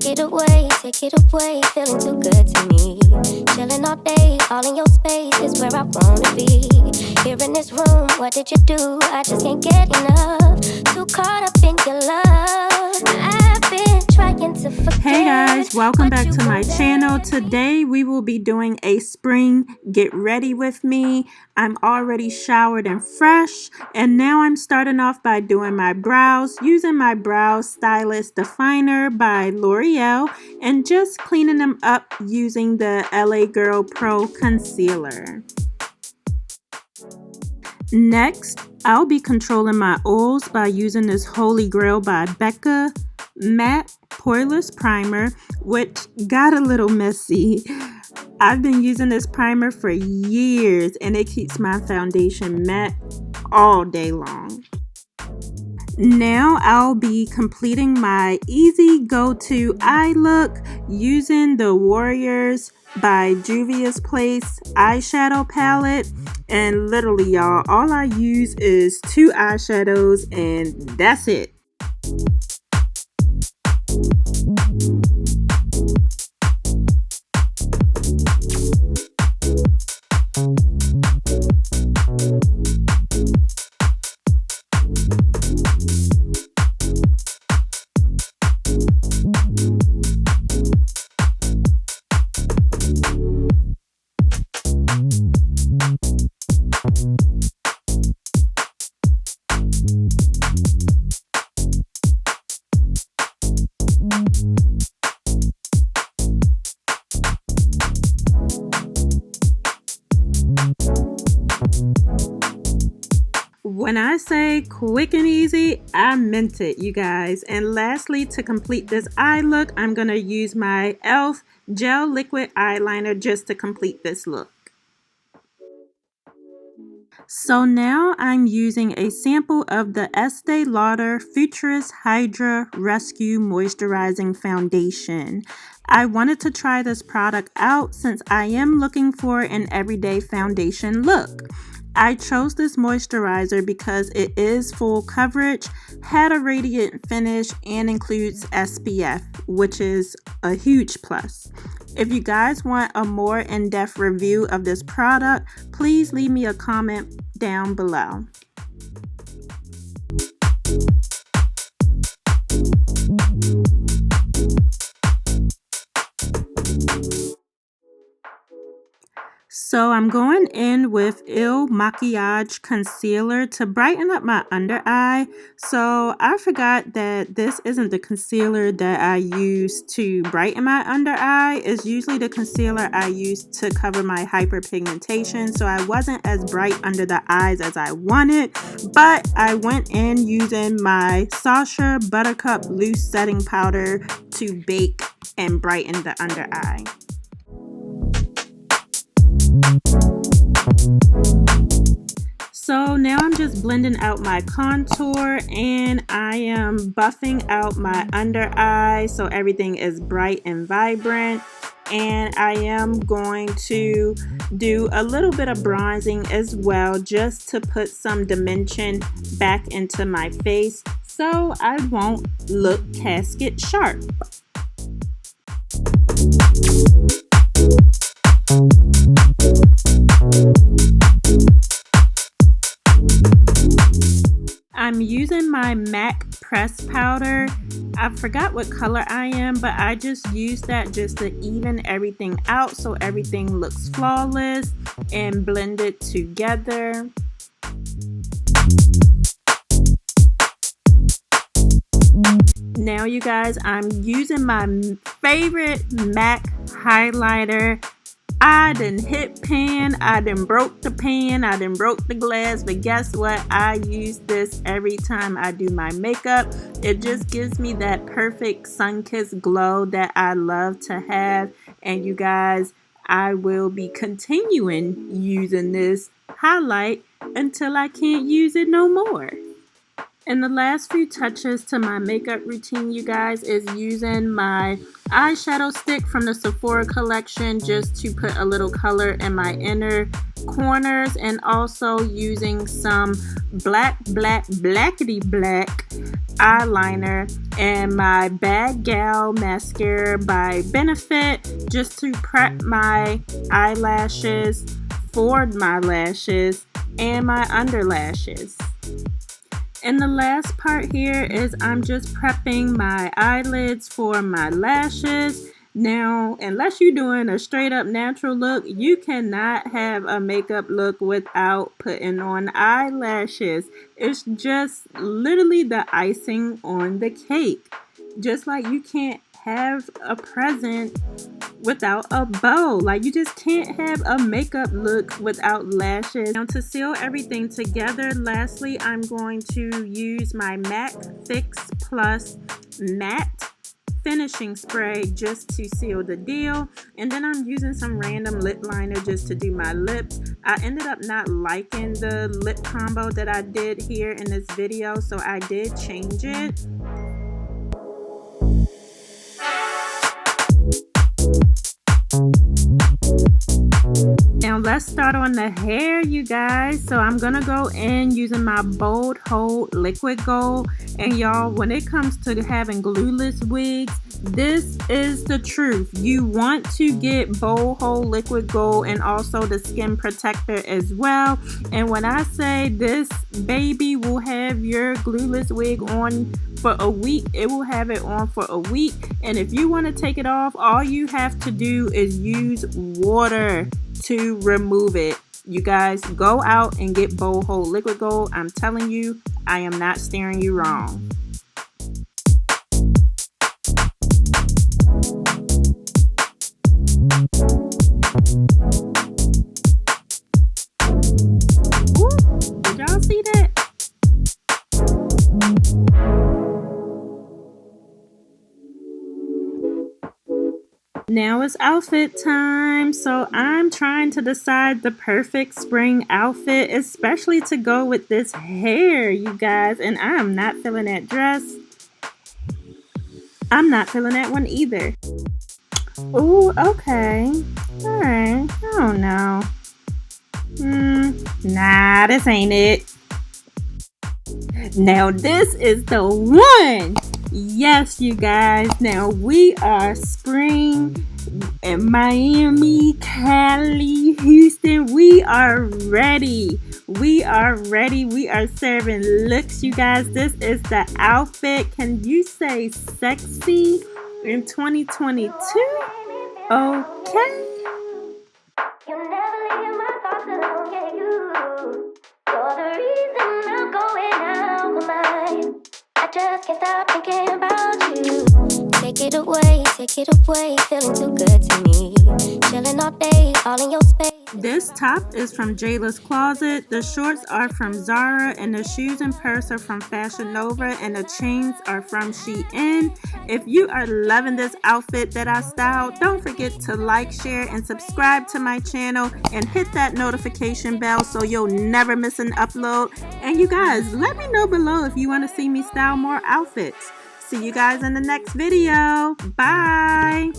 take it away, feeling too good to me. Chilling all day, all in your space is where I wanna be. Here in this room, what did you do? I just can't get enough. Too caught up in your love. I've been trying to forget. Hey guys, welcome back to my channel. Today we will be doing a spring get ready with me. I'm already showered and fresh, and now I'm starting off by doing my brows using my Brow Stylist Definer by L'Oreal and just cleaning them up using the LA Girl Pro Concealer. Next, I'll be controlling my oils by using this Holy Grail by Becca Matte Poreless Primer, which got a little messy. I've been using this primer for years and it keeps my foundation matte all day long. Now I'll be completing my easy go-to eye look using the Warriors by Juvia's Place eyeshadow palette. And literally, y'all, all I use is 2 eyeshadows and that's it. When I say quick and easy, I meant it, you guys. And lastly, to complete this eye look, I'm going to use my e.l.f. Gel Liquid Eyeliner just to complete this look. So now I'm using a sample of the Estee Lauder Futurist Hydra Rescue Moisturizing Foundation. I wanted to try this product out since I am looking for an everyday foundation look. I chose this moisturizer because it is full coverage, had a radiant finish, and includes SPF, which is a huge plus. If you guys want a more in-depth review of this product, please leave me a comment down below. So I'm going in with Il Maquillage Concealer to brighten up my under eye. So I forgot that this isn't the concealer that I use to brighten my under eye. It's usually the concealer I use to cover my hyperpigmentation. So I wasn't as bright under the eyes as I wanted. But I went in using my Sacha Buttercup Loose Setting Powder to bake and brighten the under eye. So now I'm just blending out my contour and I am buffing out my under eye so everything is bright and vibrant. And I am going to do a little bit of bronzing as well just to put some dimension back into my face so I won't look casket sharp. I'm using my MAC press powder. I forgot what color I am, but I just use that just to even everything out so everything looks flawless and blend it together. Now you guys, I'm using my favorite MAC highlighter. I done hit pan, I done broke the pan, I done broke the glass, but guess what? I use this every time I do my makeup. It just gives me that perfect sun-kissed glow that I love to have. And you guys, I will be continuing using this highlight until I can't use it no more. And the last few touches to my makeup routine, you guys, is using my eyeshadow stick from the Sephora collection just to put a little color in my inner corners, and also using some blackety black eyeliner and my Bad Gal mascara by Benefit just to prep my eyelashes, for my lashes, and my underlashes. And the last part here is I'm just prepping my eyelids for my lashes. Now, unless you're doing a straight up natural look, you cannot have a makeup look without putting on eyelashes. It's just literally the icing on the cake. Just like you can't have a present without a bow. Like, you just can't have a makeup look without lashes. Now, to seal everything together, lastly, I'm going to use my MAC Fix Plus Matte finishing spray just to seal the deal, and then I'm using some random lip liner just to do my lips. I ended up not liking the lip combo that I did here in this video, so I did change it. Now let's start on the hair, you guys. So I'm gonna go in using my Bold Hold Liquid Gold. And y'all, when it comes to having glueless wigs, this is the truth. You want to get Bold Hold Liquid Gold and also the skin protector as well. And when I say this baby will have your glueless wig on for a week, it will have it on for a week. And if you want to take it off, all you have to do is use water to remove it. You guys, go out and get Bold Hold Liquid Gold. I'm telling you, I am not steering you wrong. Ooh, did y'all see that? Now it's outfit time, so I'm trying to decide the perfect spring outfit, especially to go with this hair, you guys, and I am not feeling that dress. I'm not feeling that one either. Ooh, okay. Alright, I don't know. Nah, this ain't it. Now this is the one. Yes, you guys. Now we are spring in Miami, Cali, Houston. We are ready. We are ready. We are serving looks, you guys. This is the outfit. Can you say sexy in 2022? Okay. You never leave my thoughts alone, yeah, you. You're the reason I'm going out my mind. I just can't stop thinking about you. Take it away, feeling too good to me. Chilling all day, all in your space. This top is from Jayla's Closet, the shorts are from Zara, and the shoes and purse are from Fashion Nova, and the chains are from Shein. If you are loving this outfit that I styled, don't forget to like, share, and subscribe to my channel, and hit that notification bell so you'll never miss an upload. And you guys, let me know below if you want to see me style more outfits. See you guys in the next video. Bye!